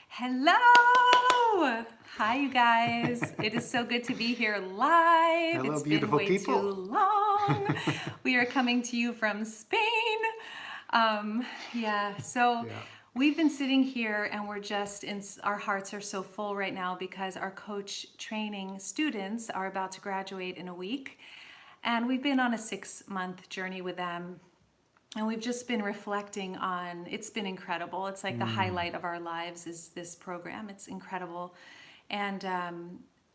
Hello! Hi, you guys. It is so good to be here live. Hello, It's been beautiful way too people. long. We are coming to you from Spain. Um, so Yeah. we've been sitting here and we're just our hearts are so full right now because our coach training students are about to graduate in a week. And we've been on a 6-month journey with them, and we've just been reflecting on, it's been incredible. It's like the highlight of our lives is this program. It's incredible. And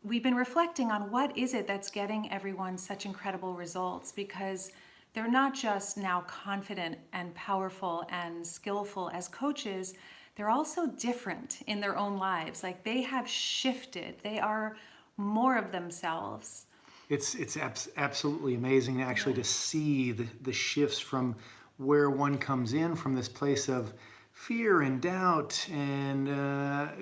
we've been reflecting on what is it that's getting everyone such incredible results, because they're not just now confident and powerful and skillful as coaches, they're also different in their own lives. Like they have shifted, they are more of themselves. It's absolutely amazing actually to see the shifts from where one comes in from this place of fear and doubt and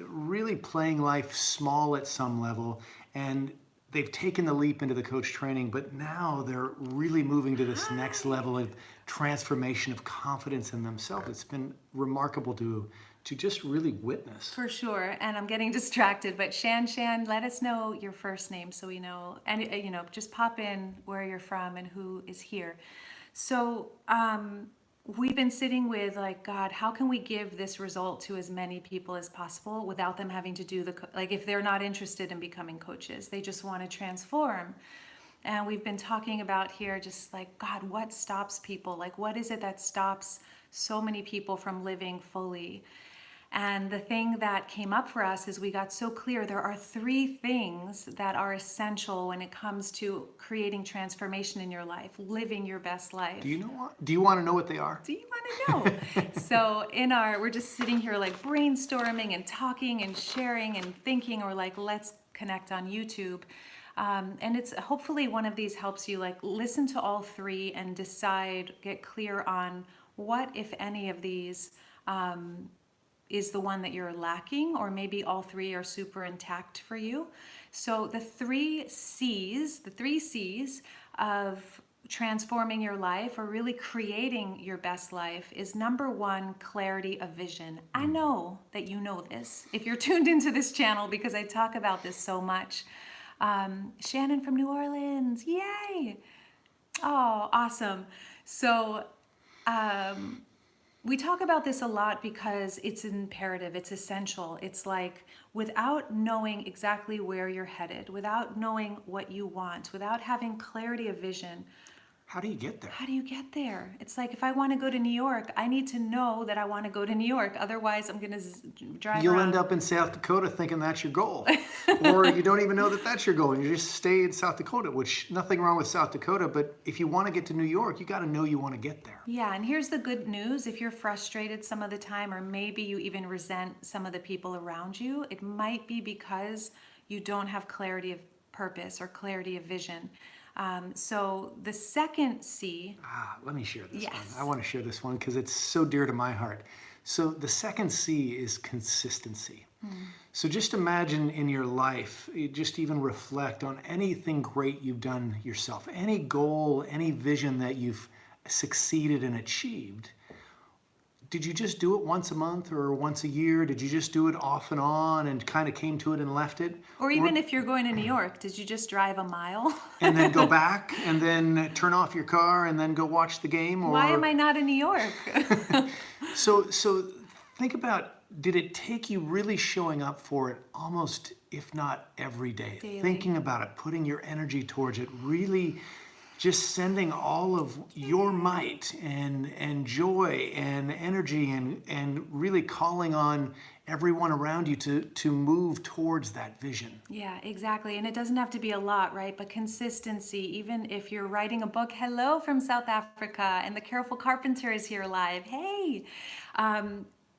really playing life small at some level. And they've taken the leap into the coach training, but now they're really moving to this next Hi. level of transformation of confidence in themselves. It's been remarkable to just really witness. For sure, and I'm getting distracted, but Shan, let us know your first name so we know, and just pop in where you're from and who is here. So, we've been sitting with like, God, how can we give this result to as many people as possible without them having to do like if they're not interested in becoming coaches, they just want to transform. And we've been talking about here just like, God, what stops people? Like, what is it that stops so many people from living fully? And the thing that came up for us is we got so clear there are 3 things that are essential when it comes to creating transformation in your life, living your best Do life. you know what? Do you want to know what they are? Do you want to know? So we're just sitting here like brainstorming and talking and sharing and thinking, or like, let's connect on YouTube. And it's hopefully one of these helps you like listen to all 3 and decide, get clear on what, if any of these, is the one that you're lacking, or maybe all 3 are super intact for you. So the three C's of transforming your life or really creating your best life is number 1, clarity of vision. I know that you know this if you're tuned into this channel because I talk about this so much. Shannon from New Orleans, yay! Oh, awesome. So we talk about this a lot because it's imperative, it's essential. It's like without knowing exactly where you're headed, without knowing what you want, without having clarity of vision, How do you get there? how do you get there? It's like if I want to go to New York, I need to know that I want to go to New York. Otherwise, I'm going to drive You'll end around. up in South Dakota thinking that's your goal. Or you don't even know that that's your goal and you just stay in South Dakota, which nothing wrong with South Dakota, but if you want to get to New York, you got to know you want to get there. Yeah, and here's the good news. If you're frustrated some of the time, or maybe you even resent some of the people around you, it might be because you don't have clarity of purpose or clarity of vision. So the second C, Let me share this one. I yes. want to share this one because it's so dear to my heart. So the second C is consistency. So just imagine in your life, just even reflect on anything great you've done yourself, any goal, any vision that you've succeeded and achieved. Did you just do it once a month or once a year? Did you just do it off and on and kind of came to it and left it? Or Or even if you're going to New York, did you just drive a mile? and then go back and then turn off your car and then go watch the game? Why am Or I not in New York? so think about, did it take you really showing up for it almost, if not every day, Daily. thinking about it, putting your energy towards it, really just sending all of your might and joy and energy and really calling on everyone around you to move towards that vision. Yeah, exactly. And it doesn't have to be a lot, right? But consistency, even if you're writing a book, hello from South Africa, and the Careful Carpenter is here live. Hey!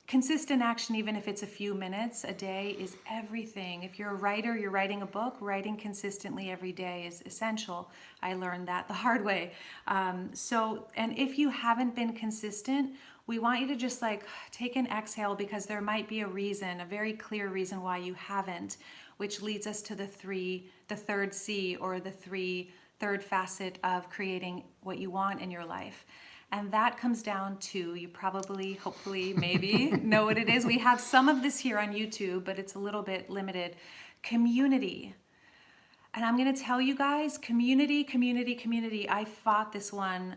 Consistent action, even if it's a few minutes a day, is everything. If you're a writer, you're writing a book, writing consistently every day is essential. I learned that the hard way. And if you haven't been consistent, we want you to just like take an exhale, because there might be a reason, a very clear reason why you haven't, which leads us to the third C, or third facet of creating what you want in your life. And that comes down to, you probably, hopefully, maybe know what it is. We have some of this here on YouTube, but it's a little bit limited. Community. And I'm going to tell you guys, community, community, community. I fought this one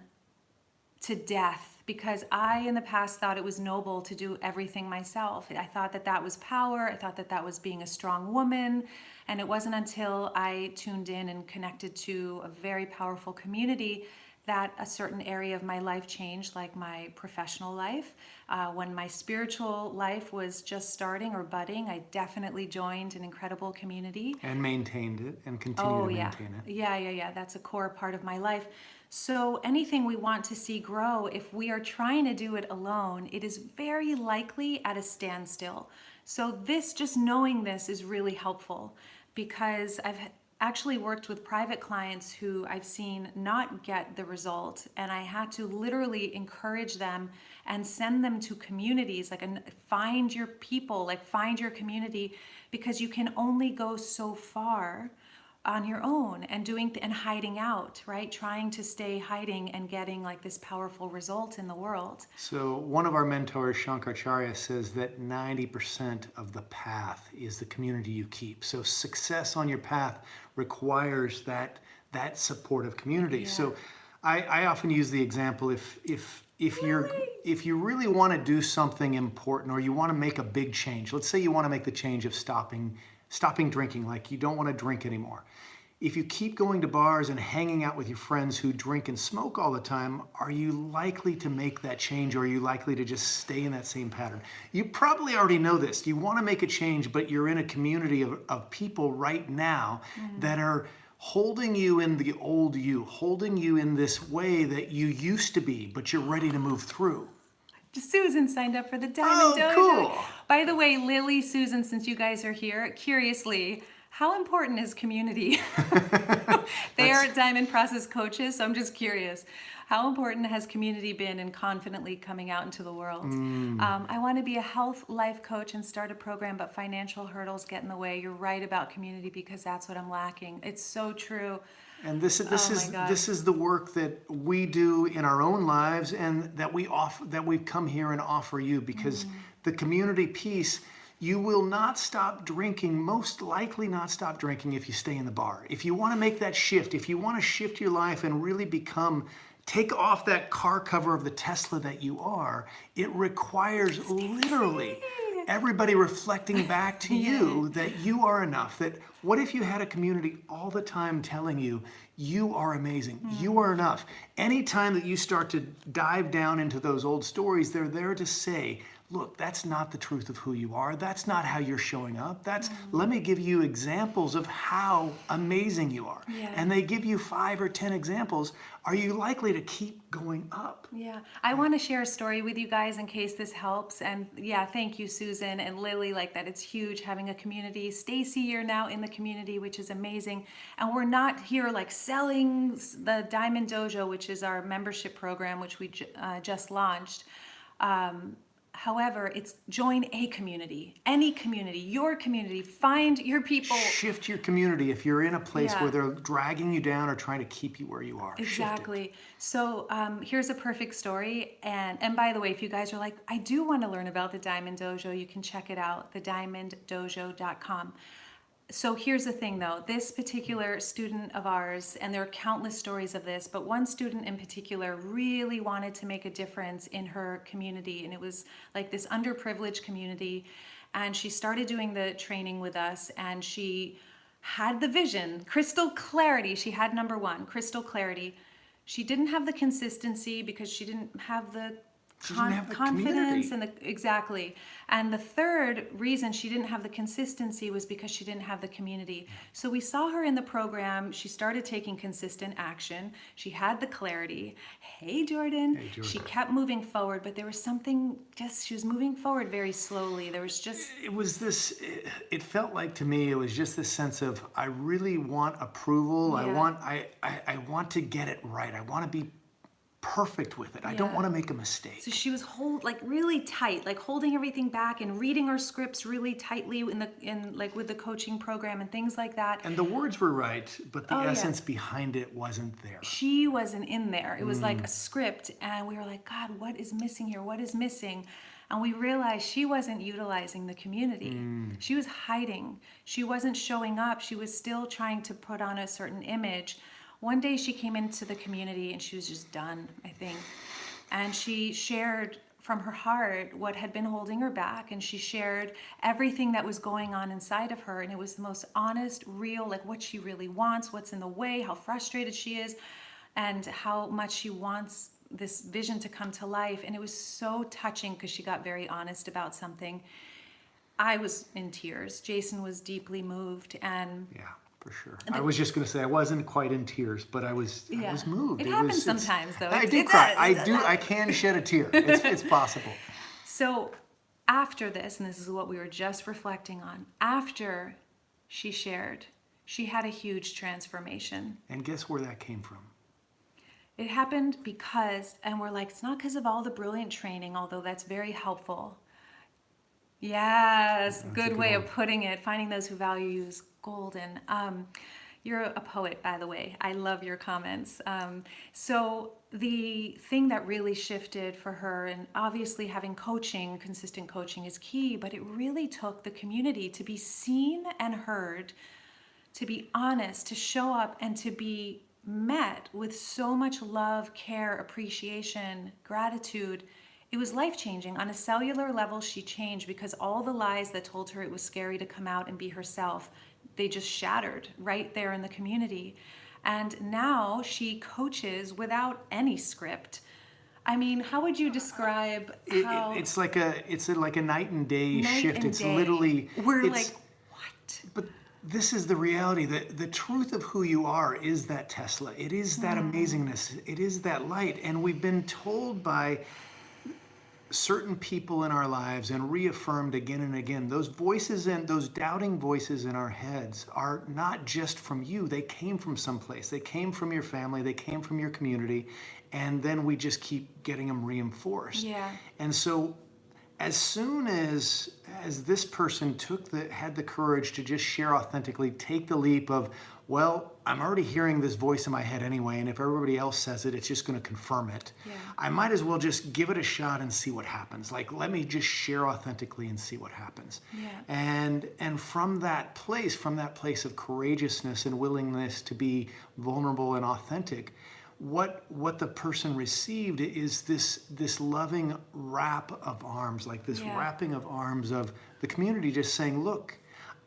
to death because I, in the past, thought it was noble to do everything myself. I thought that that was power. I thought that that was being a strong woman. And it wasn't until I tuned in and connected to a very powerful community that a certain area of my life changed, like my professional life. When my spiritual life was just starting or budding, I definitely joined an incredible community. And maintained it and continue to maintain it. Yeah. That's a core part of my life. So anything we want to see grow, if we are trying to do it alone, it is very likely at a standstill. So this, just knowing this is really helpful, because I've actually worked with private clients who I've seen not get the result, and I had to literally encourage them and send them to communities, like, and find your people, like find your community, because you can only go so far on your own and and hiding out, right? Trying to stay hiding and getting like this powerful result in the world. So one of our mentors, Shankaracharya, says that 90% of the path is the community you keep. So success on your path requires that supportive community. Yeah. So I often use the example, if you really want to do something important, or you want to make a big change, let's say you want to make the change of stopping drinking, like you don't want to drink anymore. If you keep going to bars and hanging out with your friends who drink and smoke all the time, are you likely to make that change, or are you likely to just stay in that same pattern? You probably already know this. You want to make a change, but you're in a community of people right now that are holding you in the old you, holding you in this way that you used to be, but you're ready to move through. Susan signed up for the Diamond DOJO. Cool. By the way, Lily, Susan, since you guys are here, curiously, how important is community? They are Diamond Process coaches, so I'm just curious. How important has community been in confidently coming out into the world? I want to be a health life coach and start a program, but financial hurdles get in the way. You're right about community, because that's what I'm lacking. It's so true. And this is the work that we do in our own lives, and that we've come here and offer you, because the community piece, you will not stop drinking, most likely not stop drinking, if you stay in the bar. If you want to make that shift, if you want to shift your life and really take off that car cover of the Tesla that you are, it requires literally everybody reflecting back to you that you are enough. That what if you had a community all the time telling you, you are amazing, you are enough. Anytime that you start to dive down into those old stories, they're there to say, look, that's not the truth of who you are. That's not how you're showing up. Let me give you examples of how amazing you are. Yeah. And they give you 5 or 10 examples. Are you likely to keep going up? Yeah, I want to share a story with you guys in case this helps. And yeah, thank you, Susan and Lily, like that. It's huge having a community. Stacy, you're now in the community, which is amazing. And we're not here like selling the Diamond DOJO, which is our membership program, which we just launched. However, it's join a community, any community, your community, find your people. Shift your community if you're in a place where they're dragging you down or trying to keep you where you are. Exactly. So here's a perfect story. And by the way, if you guys are like, I do want to learn about the Diamond DOJO, you can check it out, thediamonddojo.com. So here's the thing though, this particular student of ours, and there are countless stories of this, but one student in particular really wanted to make a difference in her community, and it was like this underprivileged community, and she started doing the training with us, and she had the vision, crystal clarity. She had number 1, crystal clarity. She didn't have the consistency because she didn't have the confidence and exactly. And the third reason she didn't have the consistency was because she didn't have the community. So we saw her in the program. She started taking consistent action. She had the clarity. Hey, Jordan. Hey, Jordan. She kept moving forward, but there was something she was moving forward very slowly. There was just... It felt like to me, it was just this sense of, I really want approval. Yeah. I want to get it right. I want to be perfect with it. I don't Yeah. want to make a mistake. So she was really tight, like holding everything back and reading our scripts really tightly with the coaching program and things like that. And the words were right, but the Oh, yeah. essence behind it wasn't there. She wasn't in there. It was like a script, and we were like, God, what is missing here? What is missing? And we realized she wasn't utilizing the community. She was hiding. She wasn't showing up. She was still trying to put on a certain image. One day she came into the community and she was just done, I think. And she shared from her heart what had been holding her back, and she shared everything that was going on inside of her, and it was the most honest, real, like what she really wants, what's in the way, how frustrated she is, and how much she wants this vision to come to life. And it was so touching because she got very honest about something. I was in tears. Jason was deeply moved, and Yeah, for sure. I was just going to say I wasn't quite in tears, but I was moved. It happens sometimes, though. I It do does. cry. It does. I can shed a tear. It's possible. So after this, and this is what we were just reflecting on, after she shared, she had a huge transformation. And guess where that came from? It happened because, and we're like, it's not because of all the brilliant training, although that's very helpful. Yes, That's a good good way one. of putting it. Finding those who value you is golden. You're a poet, by the way. I love your comments. So the thing that really shifted for her, and obviously having coaching, consistent coaching is key, but it really took the community to be seen and heard, to be honest, to show up, and to be met with so much love, care, appreciation, gratitude. It was life-changing. On a cellular level, she changed because all the lies that told her it was scary to come out and be herself, they just shattered right there in the community. And now she coaches without any script. I mean, how would you describe how It's like a night and day night shift. and It's day, literally we're it's, like, what? But this is the reality. The truth of who you are is that Tesla. It is that amazingness. It is that light. And we've been told by certain people in our lives and reaffirmed again and again, those voices and those doubting voices in our heads are not just from you. They came from someplace. They came from your family. They came from your community. And then we just keep getting them reinforced. Yeah. And so as soon as this person had the courage to just share authentically, take the leap of, well, I'm already hearing this voice in my head anyway, and if everybody else says it, it's just going to confirm it. Yeah. I might as well just give it a shot and see what happens. Like, let me just share authentically and see what happens. Yeah. And from that place of courageousness and willingness to be vulnerable and authentic, what the person received is this loving wrap of arms, like this wrapping of arms of the community, just saying, look,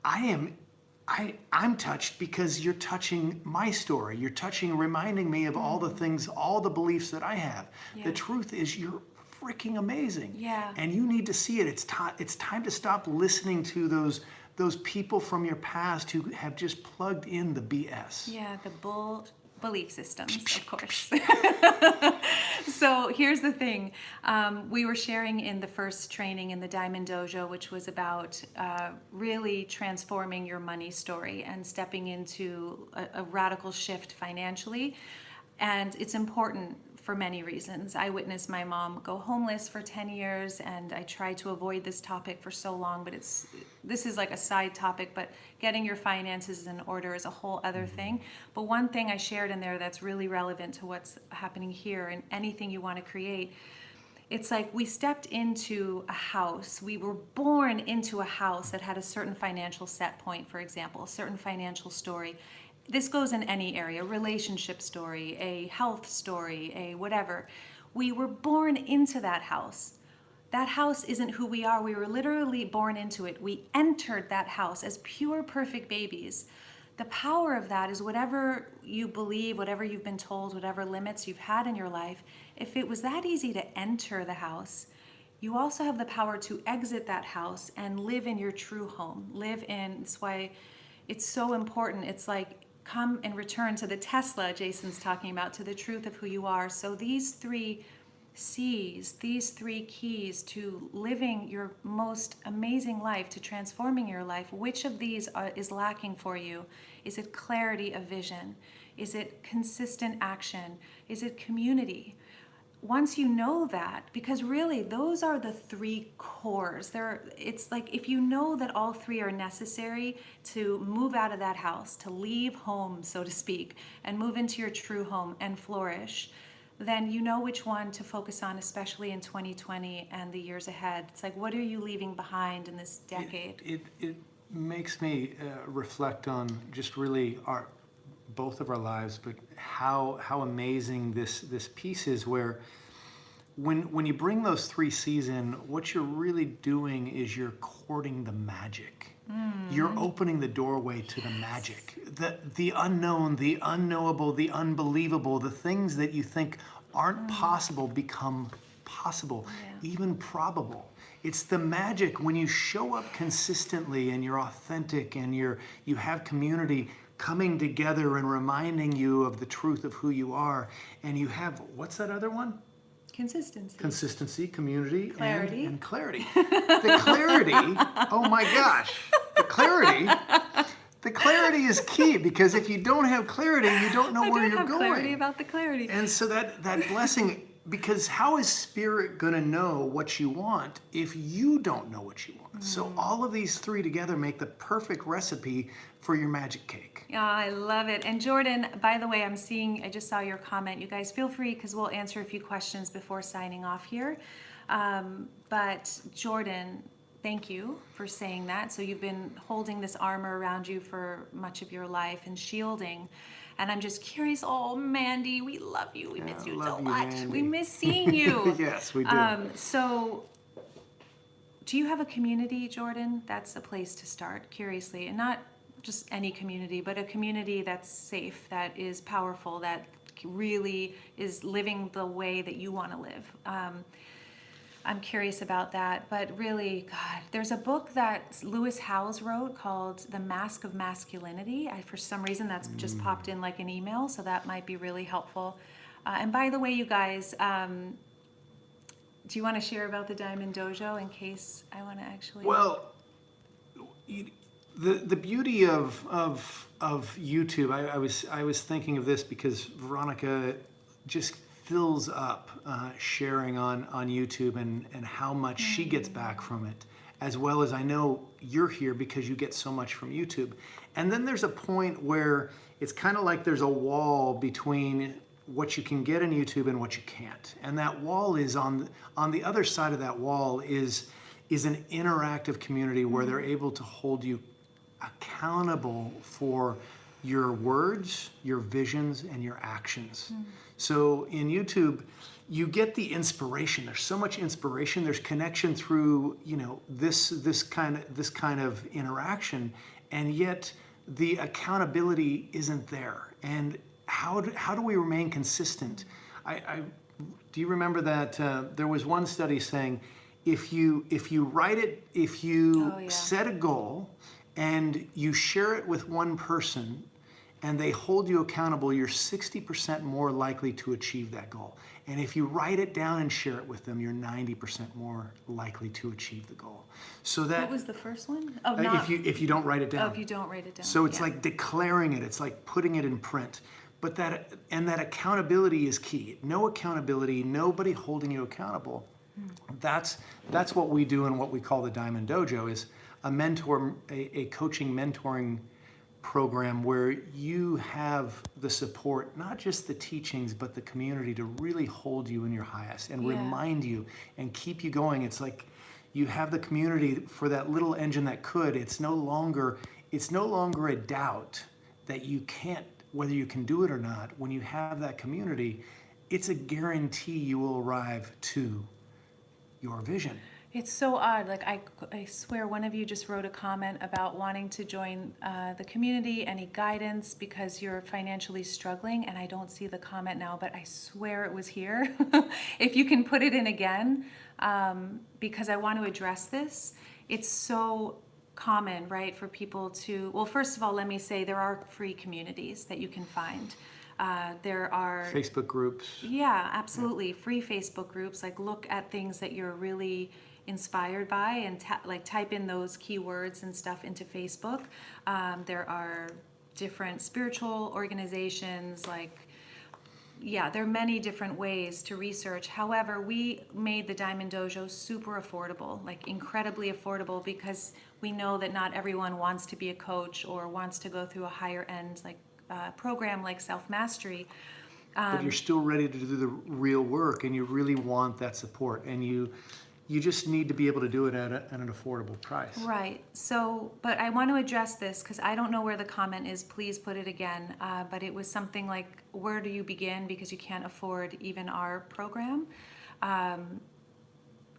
I'm touched because you're touching my story. You're reminding me of all the things, all the beliefs that I have. Yeah. The truth is you're freaking amazing. Yeah. And you need to see it. It's time to stop listening to those people from your past who have just plugged in the BS. Yeah, the belief systems, of course. So here's the thing. We were sharing in the first training in the Diamond Dojo, which was about really transforming your money story and stepping into a radical shift financially. And it's important for many reasons. I witnessed my mom go homeless for 10 years, and I tried to avoid this topic for so long, but this is like a side topic, but getting your finances in order is a whole other thing. But one thing I shared in there that's really relevant to what's happening here and anything you want to create, it's like we stepped into a house. We were born into a house that had a certain financial set point, for example, a certain financial story. This goes in any area, relationship story, a health story, a whatever. We were born into that house. That house isn't who we are. We were literally born into it. We entered that house as pure, perfect babies. The power of that is whatever you believe, whatever you've been told, whatever limits you've had in your life, if it was that easy to enter the house, you also have the power to exit that house and live in your true home. That's why it's so important. It's like, come and return to the Tesla Jason's talking about, to the truth of who you are. So these 3 C's, these 3 keys to living your most amazing life, to transforming your life, which of these is lacking for you? Is it clarity of vision? Is it consistent action? Is it community? once you know that, because really those are the three cores. It's like if you know that all three are necessary to move out of that house, to leave home, so to speak, and move into your true home and flourish, then you know which one to focus on, especially in 2020 and the years ahead. It's like, what are you leaving behind in this decade? It makes me reflect on just really both of our lives, but how amazing this piece is, where when you bring those three C's in, what you're really doing is you're courting the magic. You're opening the doorway to the magic, the unknown, the unknowable, the unbelievable, the things that you think aren't possible become possible, even probable. It's the magic when you show up consistently and you're authentic and you have community coming together and reminding you of the truth of who you are. And you have, what's that other one? Consistency, community, clarity. And clarity. The clarity, oh my gosh, the clarity is key, because if you don't have clarity, you don't know where you're going. Clarity about the clarity. And so that blessing, because how is spirit going to know what you want if you don't know what you want? So all of these three together make the perfect recipe for your magic cake. Oh, I love it. And Jordan, by the way, I just saw your comment. You guys feel free, because we'll answer a few questions before signing off here. But Jordan, thank you for saying that. So you've been holding this armor around you for much of your life and shielding. And I'm just curious, oh, Mandy, we love you. We miss you so much. Mandy. We miss seeing you. Yes, we do. So do you have a community, Jordan? That's a place to start, curiously. And not just any community, but a community that's safe, that is powerful, that really is living the way that you want to live. I'm curious about that, but really, God, there's a book that Lewis Howes wrote called The Mask of Masculinity. For some reason, that's just popped in like an email, so that might be really helpful. And by the way, you guys, do you want to share about the Diamond Dojo in case I want to actually? Well, the beauty of YouTube, I was thinking of this because Veronica just fills up sharing on YouTube and how much she gets back from it, as well as I know you're here because you get so much from YouTube. And then there's a point where it's kind of like there's a wall between what you can get in YouTube and what you can't. And that wall is on the other side of that wall is an interactive community where they're able to hold you accountable for your words, your visions, and your actions. So in YouTube, you get the inspiration. There's so much inspiration. There's connection through, this kind of interaction, and yet the accountability isn't there. And how do we remain consistent? Do you remember that there was one study saying if you set a goal and you share it with one person and they hold you accountable, you're 60% more likely to achieve that goal. And if you write it down and share it with them, you're 90% more likely to achieve the goal. So that what was the first one? Oh, if you don't write it down. Oh, if you don't write it down. So it's like declaring it. It's like putting it in print. But that accountability is key. No accountability, nobody holding you accountable. That's what we do in what we call the Diamond Dojo, is a coaching mentoring program where you have the support, not just the teachings, but the community to really hold you in your highest and remind you and keep you going. It's like you have the community for that little engine that could. It's no longer a doubt that you can't, whether you can do it or not. When you have that community, it's a guarantee you will arrive to your vision. It's so odd. Like I swear one of you just wrote a comment about wanting to join the community, any guidance because you're financially struggling, and I don't see the comment now, but I swear it was here. If you can put it in again, because I want to address this. It's so common, right, for people to, well, first of all, let me say there are free communities that you can find. There are Facebook groups. Yeah, absolutely. Free Facebook groups. Like look at things that you're really inspired by and type in those keywords and stuff into Facebook. There are different spiritual organizations like yeah, there are many different ways to research. However, we made the Diamond Dojo super affordable, like incredibly affordable, because we know that not everyone wants to be a coach or wants to go through a higher end like program like self-mastery. But you're still ready to do the real work, and you really want that support, and you just need to be able to do it at an affordable price. Right. So, but I want to address this because I don't know where the comment is. Please put it again. But it was something like, where do you begin because you can't afford even our program?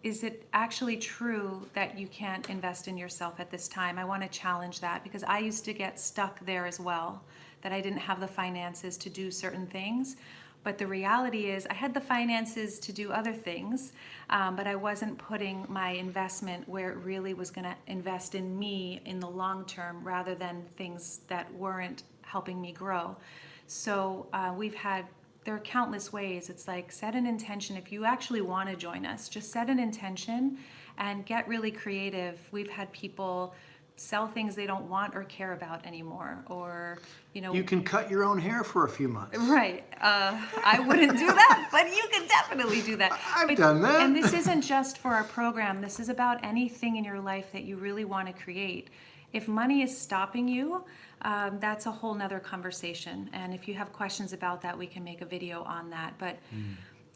Is it actually true that you can't invest in yourself at this time? I want to challenge that because I used to get stuck there as well, that I didn't have the finances to do certain things. But the reality is I had the finances to do other things, but I wasn't putting my investment where it really was going to invest in me in the long term rather than things that weren't helping me grow. So there are countless ways. It's like, set an intention. If you actually want to join us, just set an intention and get really creative. We've had people sell things they don't want or care about anymore, or, you know. You can cut your own hair for a few months. Right. I wouldn't do that, but you can definitely do that. I've done that. And this isn't just for our program. This is about anything in your life that you really want to create. If money is stopping you, that's a whole nother conversation. And if you have questions about that, we can make a video on that. But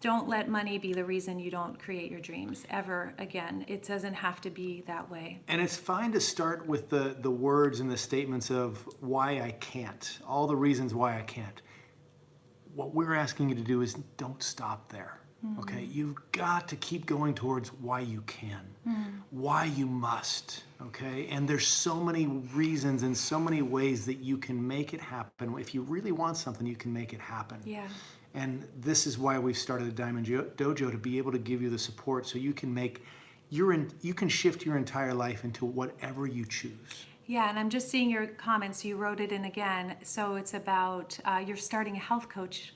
don't let money be the reason you don't create your dreams ever again. It doesn't have to be that way. And it's fine to start with the words and the statements of why I can't, all the reasons why I can't. What we're asking you to do is don't stop there. Okay, you've got to keep going towards why you can, why you must, okay? And there's so many reasons and so many ways that you can make it happen. If you really want something, you can make it happen. Yeah. And this is why we've started the Diamond Dojo, to be able to give you the support so you can you can shift your entire life into whatever you choose. Yeah, and I'm just seeing your comments. You wrote it in again. So it's about you're starting a health coach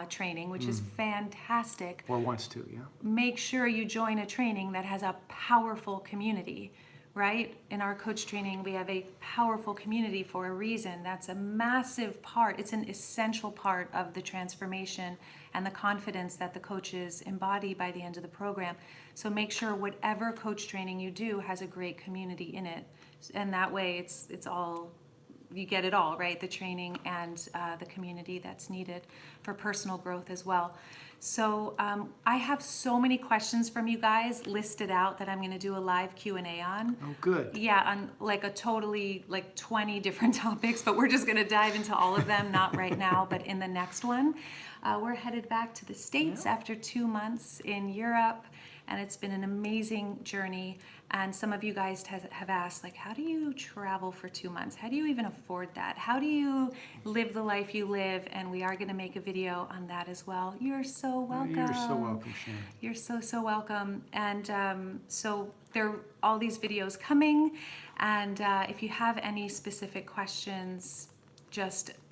training, which is fantastic. Or wants to, yeah. Make sure you join a training that has a powerful community, right? In our coach training, we have a powerful community for a reason. That's a massive part. It's an essential part of the transformation and the confidence that the coaches embody by the end of the program. So make sure whatever coach training you do has a great community in it. And that way it's all, you get it all, right? The training and the community that's needed for personal growth as well. So I have so many questions from you guys listed out that I'm going to do a live Q&A on. Oh, good. Yeah, on like a totally like 20 different topics, but we're just going to dive into all of them, not right now, but in the next one. We're headed back to the States after 2 months in Europe, and it's been an amazing journey. And some of you guys have asked, like, how do you travel for 2 months? How do you even afford that? How do you live the life you live? And we are going to make a video on that as well. You're so welcome. You're so welcome, Shannon. You're so welcome. And so there are all these videos coming. And if you have any specific questions,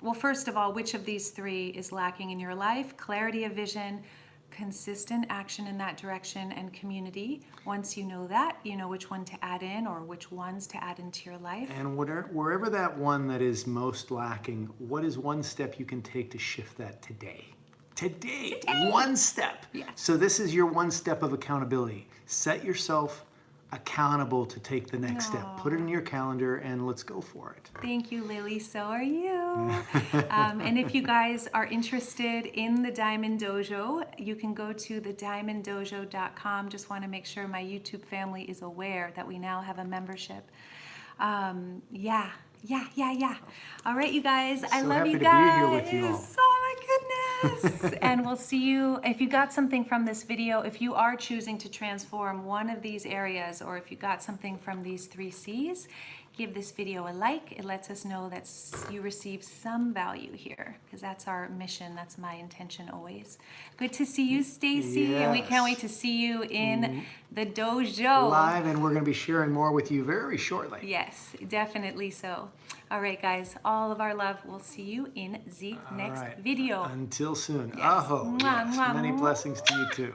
well, first of all, which of these three is lacking in your life? Clarity of vision, consistent action in that direction, and community. Once you know that, you know which one to add in or which ones to add into your life. And wherever that one that is most lacking, what is one step you can take to shift that today? Today. One step. Yes. So this is your one step of accountability. Set yourself accountable to take the next step. Put it in your calendar and let's go for it. Thank you, Lily. So are you. And if you guys are interested in the Diamond Dojo, you can go to thediamonddojo.com. Just want to make sure my YouTube family is aware that we now have a membership. Yeah. All right, you guys. I love you guys. Happy to be here with you all. Oh my goodness. And we'll see you. If you got something from this video, if you are choosing to transform one of these areas, or if you got something from these 3 C's, give this video a like. It lets us know that you received some value here, because that's our mission. That's my intention always. Good to see you, Stacy. Yes. And we can't wait to see you in the dojo. Live, and we're going to be sharing more with you very shortly. Yes, definitely so. All right, guys, all of our love. We'll see you in the next video. Until soon. Yes. Aho. Mwah, Yes. mwah, Many mwah. blessings to you too.